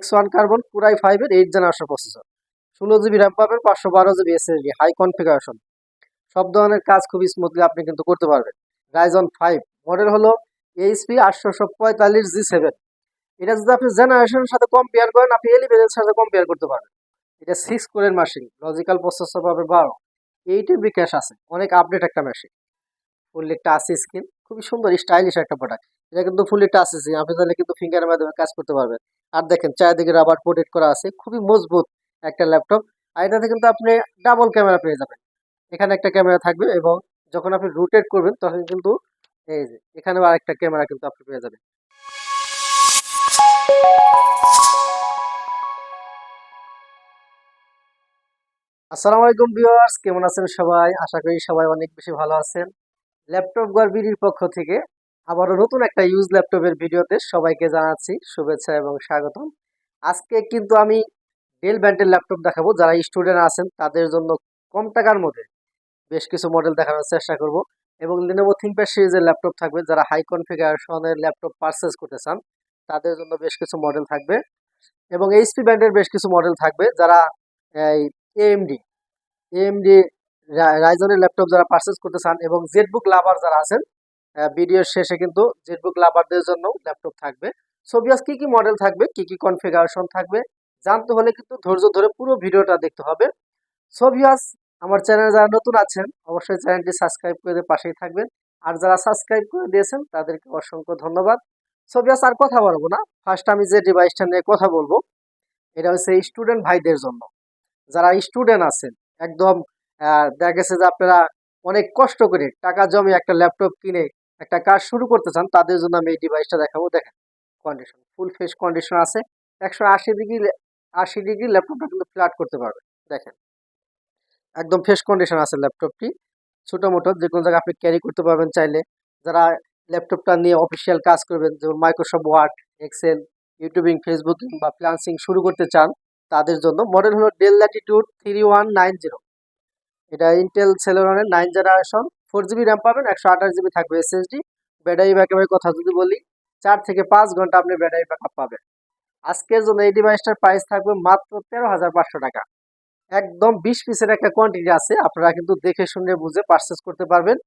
X1 carbon পুরাই 5 এর 8 generation processor, 16 GB RAM পাবেন, 512 জিবি এসএসডি, হাই কনফিগারেশন, সব ধরনের কাজ খুব স্মুথলি আপনি কিন্তু করতে পারবেন। রাইজন 5 মডেল হলো এইচপি 845G7। এটা যদি আপনি জেনারেশনের সাথে কম্পেয়ার করেন, আপনি 11 এর সাথে কম্পেয়ার করতে পারবেন। এটা 6 কোরের মেশিন, লজিক্যাল প্রসেসর পাবে 12, 8 MB ক্যাশ আছে, অনেক আপডেট একটা মেশিন। ফুললি টাচ স্ক্রিন, খুবই সুন্দর স্টাইলিশ একটা প্রোডাক্ট। এটা কিন্তু ফুললি টাচ স্ক্রিন, আপনি তাহলে কিন্তু ফিঙ্গারের মাধ্যমে কাজ করতে পারবেন। আর দেখেন চারিদিকে রাবার প্রোটেক্ট করা আছে, খুবই মজবুত একটা ল্যাপটপ। আর এটাতে কিন্তু আপনি ডাবল ক্যামেরা পেয়ে যাবেন। এখানে একটা ক্যামেরা থাকবে এবং যখন আপনি রোটেট করবেন তখন কিন্তু এই যে এখানেও আরেকটা ক্যামেরা কিন্তু আপনি পেয়ে যাবেন। আসসালামু আলাইকুম ভিউয়ার্স, কেমন আছেন সবাই? আশা করি সবাই অনেক বেশি ভালো আছেন। ল্যাপটপ গড় বিডির পক্ষ থেকে আবারও নতুন একটা ইউজ ল্যাপটপের ভিডিওতে সবাইকে জানাচ্ছি শুভেচ্ছা এবং স্বাগতম। আজকে কিন্তু আমি ডেল ব্র্যান্ডের ল্যাপটপ দেখাবো। যারা স্টুডেন্ট আছেন তাদের জন্য কম টাকার মধ্যে বেশ কিছু মডেল দেখানোর চেষ্টা করব এবং Lenovo ThinkPad সিরিজের ল্যাপটপ থাকবে। যারা হাই কনফিগারেশনের ল্যাপটপ পারচেজ করতে চান তাদের জন্য বেশ কিছু মডেল থাকবে এবং এইচপি ব্র্যান্ডের বেশ কিছু মডেল থাকবে। যারা এই এএমডি এএমডি রাইজনের ল্যাপটপ যারা পারচেজ করতে চান এবং জেটবুক লাভার যারা আছেন, ভিডিওর শেষে কিন্তু জেটবুক লাভারদের জন্য ল্যাপটপ থাকবে। সো ভিউয়ার্স, কি কি মডেল থাকবে, কি কি কনফিগারেশন থাকবে জানতে হলে কিন্তু ধৈর্য ধরে পুরো ভিডিওটা দেখতে হবে। সো ভিউয়ার্স, আমার চ্যানেলে যারা নতুন আছেন অবশ্যই চ্যানেলটি সাবস্ক্রাইব করে দিয়ে পাশেই থাকবেন। আর যারা সাবস্ক্রাইব করে দিয়েছেন তাদেরকে অসংখ্য ধন্যবাদ। সো ভিউয়ার্স, আর কথা বলবো না, ফার্স্ট আমি যে ডিভাইসটা নিয়ে কথা বলবো এটা হচ্ছে স্টুডেন্ট ভাইদের জন্য। যারা স্টুডেন্ট আছেন একদম, দেখা গেছে যে আপনারা অনেক কষ্ট করে টাকা জমে একটা ল্যাপটপ কিনে একটা কাজ শুরু করতে চান, তাদের জন্য আমি এই ডিভাইসটা দেখাবো। দেখেন কন্ডিশন, ফুল ফেস কন্ডিশন আছে, 180 ডিগ্রি 80 ডিগ্রি ল্যাপটপটা কিন্তু ফ্ল্যাট করতে পারবে। দেখেন একদম ফ্রেশ কন্ডিশন আছে ল্যাপটপটি। ছোটো মোটো যে কোনো জায়গায় আপনি ক্যারি করতে পারবেন চাইলে। যারা ল্যাপটপটা নিয়ে অফিসিয়াল কাজ করবেন, যেমন Microsoft Word, Excel, YouTubing, Facebooking বা ফ্রিল্যান্সিং শুরু করতে চান তাদের জন্য। মডেল হলো ডেল ল্যাটিটিউড 3190। এটা ইন্টেল সেলেরনের 9 জেনারেশন, 4 জিবি র্যাম পাবেন, 128 জিবি থাকবে এসএসডি। ব্যাটারি ব্যাকআপের কথা যদি বলি, 4 থেকে 5 ঘন্টা আপনি ব্যাটারি ব্যাকআপ পাবেন। আজকের জন্য এই ডিভাইসটার প্রাইস থাকবে মাত্র 13,500 টাকা। একদম 20 পিসের একটা কোয়ান্টিটি আছে, আপনারা কিন্তু দেখে শুনে বুঝে পারচেজ করতে পারবেন।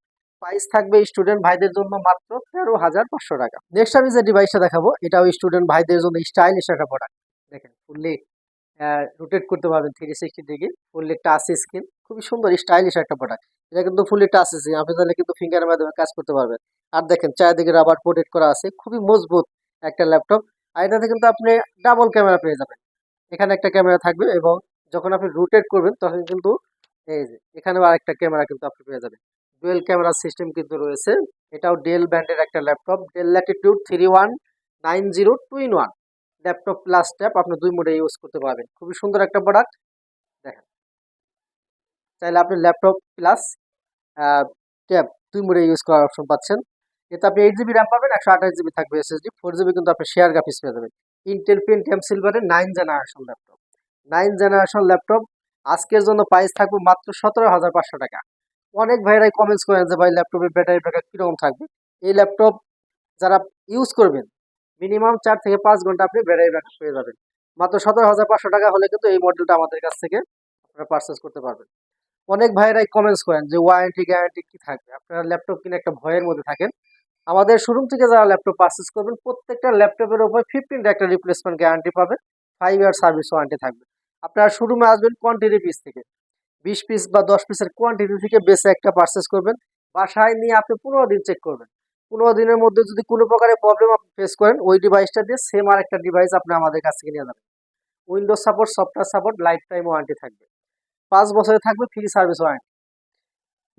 প্রাইস থাকবে স্টুডেন্ট ভাইদের জন্য মাত্র 13,500 টাকা। নেক্সট আমি যে ডিভাইসটা দেখাবো এটাও স্টুডেন্ট ভাইদের জন্য স্টাইলিশ একটা প্রোডাক্ট। দেখেন ফুললি রোটেট করতে পারবেন 360 ডিগ্রি, ফুললি টাচ স্ক্রিন, খুবই সুন্দর স্টাইলিশ একটা প্রোডাক্ট। এটা কিন্তু ফুললি টাচ স্ক্রিন, আপনি তাহলে কিন্তু ফিঙ্গারের মাধ্যমে কাজ করতে পারবেন। আর দেখেন চারিদিকে রাবার প্রোটেক্ট করা আছে, খুবই মজবুত একটা ল্যাপটপ। আর এটাতে কিন্তু আপনি ডাবল ক্যামেরা পেয়ে যাবেন। এখানে একটা ক্যামেরা থাকবে এবং যখন আপনি রোটেট করবেন তখন কিন্তু এই যে এখানেও আরেকটা ক্যামেরা কিন্তু আপনি পেয়ে যাবেন। ডুয়েল ক্যামেরা সিস্টেম কিন্তু রয়েছে। এটাও ডেল ব্র্যান্ডের একটা laptop, del Latitude 3190 2-in-1 laptop plus tab, আপনি 2 মোডে ইউজ করতে পারবেন। খুবই সুন্দর একটা প্রোডাক্ট। দেখেন চাইলে আপনি ল্যাপটপ প্লাস ট্যাব 2 মোডে ইউজ করার অপশন পাচ্ছেন। এতে আপনি 8 জিবি র্যাম পাবেন, 128 জিবি থাকবে এসএসডি, 4 জিবি কিন্তু আপনি শেয়ার গ্রাফিক্স পেয়ে যাবেন। ইন্টেল পেন্টিয়াম সিলভারের 9 জেনারেশন ল্যাপটপ, 9 জেনারেশন ল্যাপটপ। আজকের জন্য প্রাইস থাকবে মাত্র 17,500 টাকা। অনেক ভাইরাই কমেন্টস করেন যে ভাই ল্যাপটপের ব্যাটারি ব্যাকআপ কিরকম থাকবে। এই ল্যাপটপ যারা ইউজ করবেন মিনিমাম 4 থেকে 5 ঘন্টা আপনি ব্যাটারি ব্যাকআপ পেয়ে যাবেন। মাত্র 17,500 টাকা হলে কিন্তু এই মডেলটা আমাদের কাছ থেকে আপনারা পারচেস করতে পারবেন। অনেক ভাইরাই কমেন্টস করেন যে ওয়ারেন্টি গ্যারান্টি কি থাকবে, আপনারা ল্যাপটপ কিনে একটা ভয়ের মধ্যে থাকেন। আমাদের শোরুম থেকে যারা ল্যাপটপ পারচেস করবেন প্রত্যেকটা ল্যাপটপের উপর 15 একটা রিপ্লেসমেন্ট গ্যারান্টি পাবেন, 5 ইয়ার সার্ভিস ওয়ারেন্টি থাকবে। আপনারা শোরুমে আসবেন কোয়ান্টিটি পিস থেকে, 20 পিস বা 10 পিসের কোয়ান্টিটি থেকে বেছে একটা পারচেস করবেন। বাসায় নিয়ে আপনি 15 দিন চেক করবেন। 15 দিনের মধ্যে যদি কোনো প্রকারের প্রবলেম আপনি ফেস করেন, ওই ডিভাইসটা দিয়ে সেম আর একটা ডিভাইস আপনি আমাদের কাছ থেকে নিয়ে যাবেন। Windows support, software support, life time warranty থাকবে, 5 বছরে থাকবে ফ্রি সার্ভিস ওয়ারেন্টি।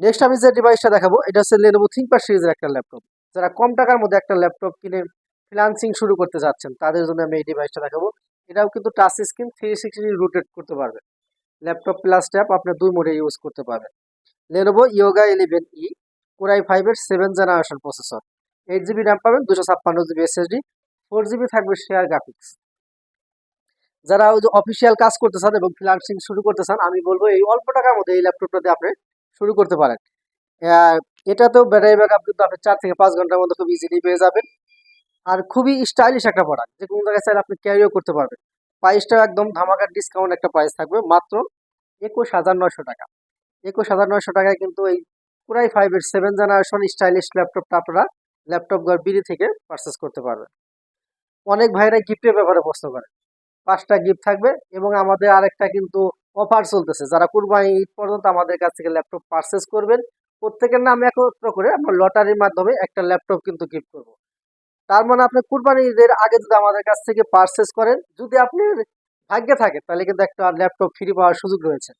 নেক্সট আমি যে ডিভাইসটা দেখাবো এটা হচ্ছে Lenovo ThinkPad সিরিজের একটা ল্যাপটপ। যারা কম টাকার মধ্যে একটা ল্যাপটপ কিনে ফ্রিল্যান্সিং শুরু করতে যাচ্ছেন তাদের জন্য আমি এই ডিভাইসটা দেখাবো। এটাও কিন্তু টাচ স্ক্রিন, 360 রোটেট করতে পারবে। ল্যাপটপ প্লাস ট্যাব আপনি 2 মোডে ইউজ করতে পারবেন। Lenovo Yoga 11E Core i5 এর 7 জেনারেশন প্রসেসর, 8 জিবি র্যাম পাবেন, 256 জিবি এসএসডি, 4 জিবি থাকবে শেয়ার গ্রাফিক্স। যারা ওই যে অফিসিয়াল কাজ করতে চান এবং ফ্রিল্যান্সিং শুরু করতে চান, আমি বলবো এই অল্প টাকার মধ্যে এই ল্যাপটপটা দিয়ে আপনি শুরু করতে পারেন। এটাতেও ব্যাটারি ব্যাকআপ কিন্তু আপনি 4 থেকে 5 ঘন্টার মধ্যে খুব ইজিলি পেয়ে যাবেন। আর খুবই স্টাইলিশ একটা প্রোডাক্ট, যে কোনো জায়গায় চাইলে আপনি ক্যারিও করতে পারবেন। প্রাইসটাও একদম ধামাকার ডিসকাউন্ট একটা প্রাইস থাকবে, মাত্র 21,900 টাকা। 21,900 টাকায় কিন্তু এই কোরাই 5 এর 7 জেনারেশন স্টাইলিশ ল্যাপটপটা আপনারা ল্যাপটপ ঘর বিডি থেকে পারচেস করতে পারবেন। অনেক ভাইরা গিফটের ব্যাপারে প্রশ্ন করে, 5টা গিফট থাকবে এবং আমাদের আরেকটা কিন্তু অফার চলতেছে। যারা কুরবানি ঈদ পর্যন্ত আমাদের কাছ থেকে ল্যাপটপ পারচেস করবেন, প্রত্যেকের নামে একত্র করে আমরা লটারির মাধ্যমে একটা ল্যাপটপ কিন্তু গিফট করব। তার মানে আপনি কুরবানি ঈদের আগে যদি আমাদের কাছ থেকে পারচেস করেন, যদি আপনি ভাগ্যে থাকে তাহলে কিন্তু একটা ল্যাপটপ ফ্রি পাওয়ার সুযোগ রয়েছে।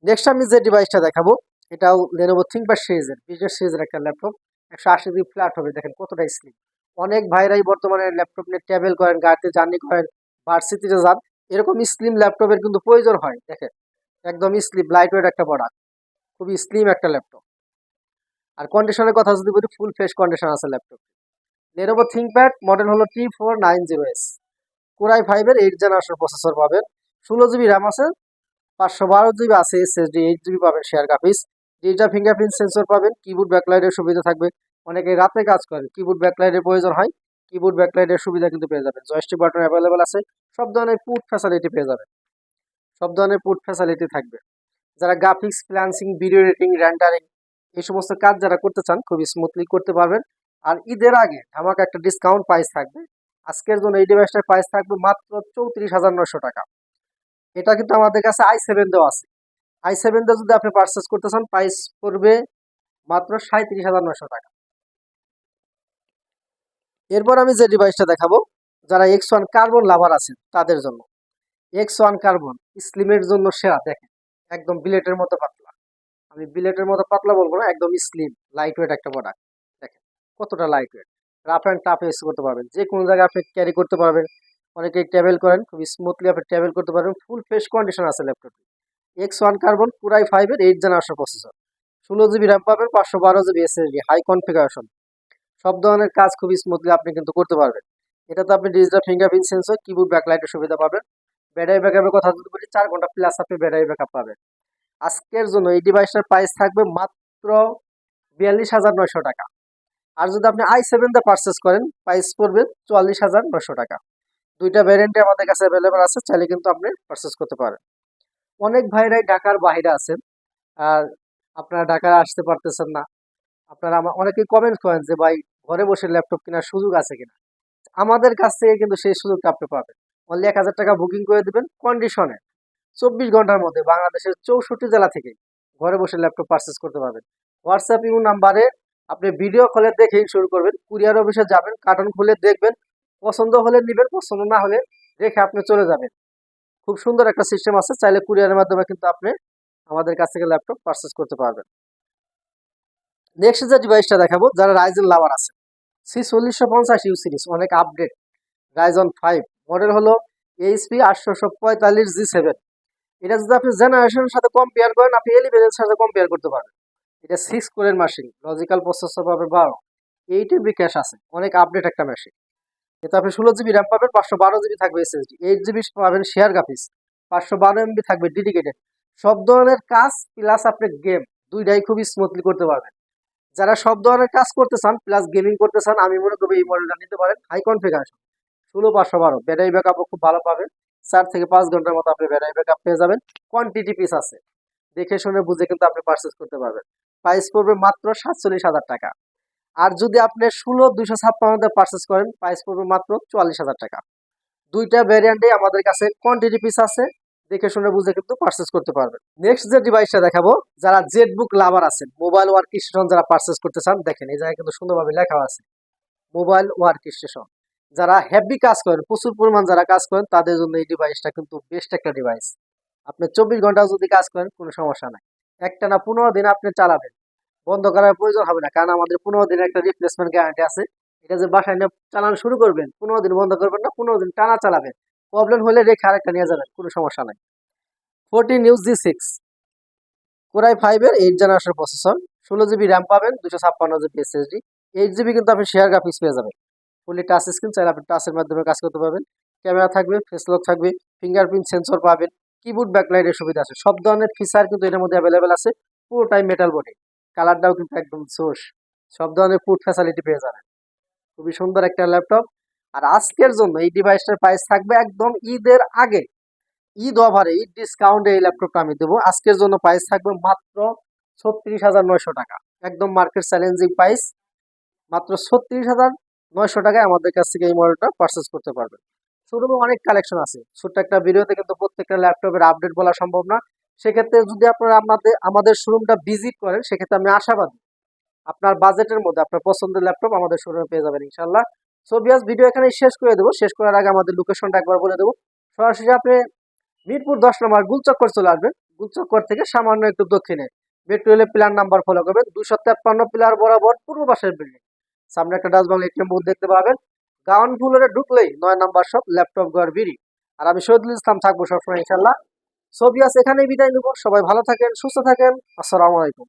নেক্সট আমি যে ডিভাইসটা দেখাবো, এটাও Lenovo ThinkPad সিরিজের বিশেষ সিরিজের একটা ল্যাপটপ। 180 জিবি ফ্ল্যাট হবে, দেখেন কতটা স্লিম। অনেক ভাইরাই বর্তমানে ল্যাপটপ নিয়ে ট্রাভেল করেন, গাড়িতে জার্নি করেন, ভার্সিটিতে যান, এরকম স্লিম ল্যাপটপের কিন্তু প্রয়োজন হয়। দেখেন একদম স্লিম, লাইট ওয়েট একটা প্রোডাক্ট, খুবই স্লিম একটা ল্যাপটপ। আর কন্ডিশনের কথা যদি বলি, ফুল ফ্রেশ কন্ডিশন আছে ল্যাপটপ। Lenovo ThinkPad মডেল হলো T490S, কোরাই 5 এর 8 জেনারেশন প্রসেসর পাবেন, 16 জিবি র্যাম আছে, 512 জিবি আছে এসএসডি, 8 জিবি পাবেন share graphics, digital fingerprint sensor পাবেন, কিবোর্ড ব্যাকলাইটের সুবিধা থাকবে। অনেকে রাতে কাজ করেন, কিবোর্ড ব্যাকলাইটের প্রয়োজন হয়, কিবোর্ড ব্যাকলাইটের সুবিধা কিন্তু পেয়ে যাবেন। জয়স্টিক বাটন অ্যাভেলেবেল আছে, সব ধরনের পুট ফ্যাসিলিটি পেয়ে যাবেন, সব ধরনের পুট ফ্যাসিলিটি থাকবে। যারা graphics, freelancing, video editing, rendering এই সমস্ত কাজ যারা করতে চান খুবই স্মুথলি করতে পারবেন। আর ঈদের আগে ধামাকা একটা ডিসকাউন্ট প্রাইস থাকবে। আজকের জন্য এই ডিভাইসটার প্রাইস থাকবে মাত্র 34,900 টাকা। এটা কিন্তু আমাদের কাছে i7 দেওয়া আছে। i7 দিয়ে যদি আপনি পারচেস করতে চান, প্রাইস পড়বে মাত্র 37,900 টাকা। এরপর আমি যে ডিভাইসটা দেখাবো, যারা X1 কার্বন লাভার আছেন তাদের জন্য। X1 কার্বন স্লিমের জন্য সেরা। দেখেন একদম বিলেটের মতো পাতলা, আমি বিলেটের মতো পাতলা বলবো না, একদম স্লিম লাইট ওয়েট একটা প্রোডাক্ট। দেখেন কতটা light weight, rough and tough use করতে পারবেন, যে কোনো জায়গায় আপনি ক্যারি করতে পারবেন। অনেকে ট্রাভেল করেন, খুব স্মুথলি আপনি ট্রাভেল করতে পারবেন। ফুল ফ্রেশ কন্ডিশন আছে ল্যাপটপটি। X1 কার্বন কোরাই 5 এর 8 জেনারেশন প্রসেসর, 16 জিবি র্যাম পাবেন, 512 জিবি এসএসডি, হাই কনফিগারেশন। সব ধরনের কাজ খুব স্মুথলি আপনি কিন্তু করতে পারবেন। এটাতে আপনি ডিজিটাল ফিঙ্গারপ্রিন্ট সেন্সর, কিবোর্ড ব্যাকলাইটের সুবিধা পাবেন। ব্যাটারি ব্যাকআপের কথা যদি বলি, 4 ঘন্টা প্লাস আপনি ব্যাটারি ব্যাকআপ পাবেন। আজকের জন্য এই ডিভাইসটার প্রাইস থাকবে মাত্র 42,900 টাকা। আর যদি আপনি i7 দিয়ে পারচেস করেন, প্রাইস পড়বে 44,900 টাকা। দুইটা ভ্যারিয়েন্টে আমাদের কাছে অ্যাভেলেবল আছে, চাইলে কিন্তু আপনি পারচেস করতে পারেন। অনেক ভাইরাই ঢাকার বাইরে আছেন, আর আপনারা ঢাকায় আসতে পারতেছেন না। আপনারা অনেকেই কমেন্ট করেন যে ভাই ঘরে বসে ল্যাপটপ কেনার সুযোগ আছে কিনা। আমাদের কাছ থেকে কিন্তু সেই সুযোগটা আপনি পাবেন। অনলি 1,000 টাকা বুকিং করে দিবেন, কন্ডিশনে 24 ঘন্টার মধ্যে বাংলাদেশের 64 জেলা থেকে ঘরে বসে ল্যাপটপ পারচেস করতে পারবেন। হোয়াটসঅ্যাপ ইউ নাম্বারে আপনি ভিডিও কলে দেখেই শুরু করবেন, কুরিয়ার অফিসে যাবেন, কার্টন খুলে দেখবেন, পছন্দ হলে নেবেন, পছন্দ না হলে রেখে আপনি চলে যাবেন। খুব সুন্দর একটা সিস্টেম আছে, চাইলে কুরিয়ারের মাধ্যমে কিন্তু আপনি আমাদের কাছ থেকে ল্যাপটপ পারচেস করতে পারবেন। নেক্সট যে ডিভাইসটা দেখাবো, যারা রাইজেন লাভার আছে, C4050 সিরিজ, অনেক আপডেট, রাইজন 5 মডেল হলো এইচপি 845G7। এটা যদি আপনি জেনারেশনের সাথে কম্পেয়ার করেন, আপনি 11 এর সাথে কম্পেয়ার করতে পারবেন। এটা 6 কোরের মেশিন, লজিক্যাল প্রসেসর পাবে 12, 8 এমবি ক্যাশ আছে, অনেক আপডেট একটা মেশিন। এতে আপনি 16 জিবি র্যাম পাবেন, 512 জিবি থাকবে এসএসডি, 8 জিবি পাবেন শেয়ার গ্রাফিক্স, 512 এমবি থাকবে ডেডিকেটেড। সব ধরনের কাজ প্লাস আপনি গেম দুইটাই খুবই স্মুথলি করতে পারবেন। যারা সব ধরনের কাজ করতে চান প্লাস গেমিং করতে চান, আমি মনে করবো এই মডেলটা নিতে পারেন। হাই কনফিগারেশন, 16/512, ব্যাটারি ব্যাকআপও খুব ভালো পাবেন, 4 থেকে 5 ঘন্টার মতো আপনি ব্যাটারি ব্যাকআপ পেয়ে যাবেন। কোয়ান্টিটি পিস আছে, দেখে শুনে বুঝে কিন্তু আপনি পারচেস করতে পারবেন। প্রাইস পড়বে মাত্র 47,000 টাকা। আর যদি আপনি 16/256 পারচেস করেন, প্রাইস পড়বে মাত্র 44,000 টাকা। দুইটা ভ্যারিয়েন্টে আমাদের কাছে কোয়ান্টিটি পিস আছে, দেখে শুনে বুঝে কিন্তু পারচেস করতে পারবেন। নেক্সট যে ডিভাইসটা দেখাবো, যারা জেটবুক লাভার আছেন, মোবাইল ওয়ার্ক স্টেশন যারা পারচেস করতে চান, দেখেন এই জায়গায় কিন্তু সুন্দরভাবে লেখা আছে মোবাইল ওয়ার্ক স্টেশন। যারা হেভি কাজ করেন, প্রচুর পরিমাণ যারা কাজ করেন, তাদের জন্য এই ডিভাইসটা কিন্তু বেস্ট একটা ডিভাইস। আপনি 24 ঘন্টা যদি কাজ করেন কোনো সমস্যা নাই, একটানা 15 দিন আপনি চালাবেন, বন্ধ করার প্রয়োজন হবে না, কারণ আমাদের 15 দিনের একটা রিপ্লেসমেন্ট গ্যারান্টি আছে। এটা যে বাসায় নিয়ে চালানো শুরু করবেন, 15 দিন বন্ধ করবেন না, 15 দিন টানা চালাবেন, প্রবলেম হলে রেখে আরেকটা নিয়ে যাবেন, কোনো সমস্যা নাই। 14 G6 কোরাই 5 এর 8 জেনারেশন প্রসেসর, 16 জিবি র্যাম পাবেন, 256 জিবি এসএসডি, 8 জিবি কিন্তু আপনি শেয়ার গ্রাফিক্স পেয়ে যাবেন। ফুলি টাচ স্ক্রিন, চাইলে আপনি টাচের মাধ্যমে কাজ করতে পারবেন। ক্যামেরা থাকবে, ফেস লক থাকবে, ফিঙ্গারপ্রিন্ট সেন্সর পাবেন, কিবোর্ড ব্যাকলাইটের সুবিধা আছে, সব ধরনের ফিচার কিন্তু এটার মধ্যে অ্যাভেলেবেল আছে। পুরোটাই মেটাল বডি, কালারটাও কিন্তু একদম সোর্স, সব ধরনের ফুড ফ্যাসিলিটি পেয়ে যাবেন। খুবই সুন্দর একটা ল্যাপটপ, আর আজকের জন্য এই ডিভাইসটার প্রাইস থাকবে একদম ঈদের আগে, ঈদ অফারে, ঈদ ডিসকাউন্টে এই ল্যাপটপটা আমি দেবো। আজকের জন্য প্রাইস থাকবে মাত্র 36,900 টাকা। একদম মার্কেট চ্যালেঞ্জিং প্রাইস, মাত্র 36,900 টাকায় আমাদের কাছ থেকে এই মডেলটা পারচেস করতে পারবেন। শোরুমে অনেক কালেকশন আছে, ছোট্ট একটা ভিডিওতে কিন্তু প্রত্যেকটা ল্যাপটপের আপডেট বলা সম্ভব না। সেক্ষেত্রে যদি আপনারা আমাদের শোরুমটা ভিজিট করেন, সেক্ষেত্রে আমি আশাবাদী আপনার বাজেটের মধ্যে আপনার পছন্দের ল্যাপটপ আমাদের শোরুমে পেয়ে যাবেন ইনশাল্লাহ। সো ভিউয়ার্স, ভিডিও এখানে শেষ করে দেবো। শেষ করার আগে আমাদের লোকেশনটা একবার বলে দেবো। সরাসরি আপনি মিরপুর 10 নম্বর গুলচক্কর চলে আসবেন। গুলচক্কর থেকে সামান্য একটু দক্ষিণে মেট্রো রেলের প্ল্যান নাম্বার ফলো করবেন, 253 পিলার বরাবর পূর্ব পাশের বিল্ডিং, সামনে একটা ডাচ বাংলা এটিএম বুথ দেখতে পাবেন। গ্রাউন্ড ফ্লোরে ঢুকলেই 9 নম্বর শপ ল্যাপটপ ঘর বিড়ি। আর আমি শহীদুল ইসলাম থাকবো সবসময় ইনশাল্লাহ। সো ভিউয়ার্স, এখানেই বিদায় নেব। সবাই ভালো থাকেন, সুস্থ থাকেন। আসসালামু আলাইকুম।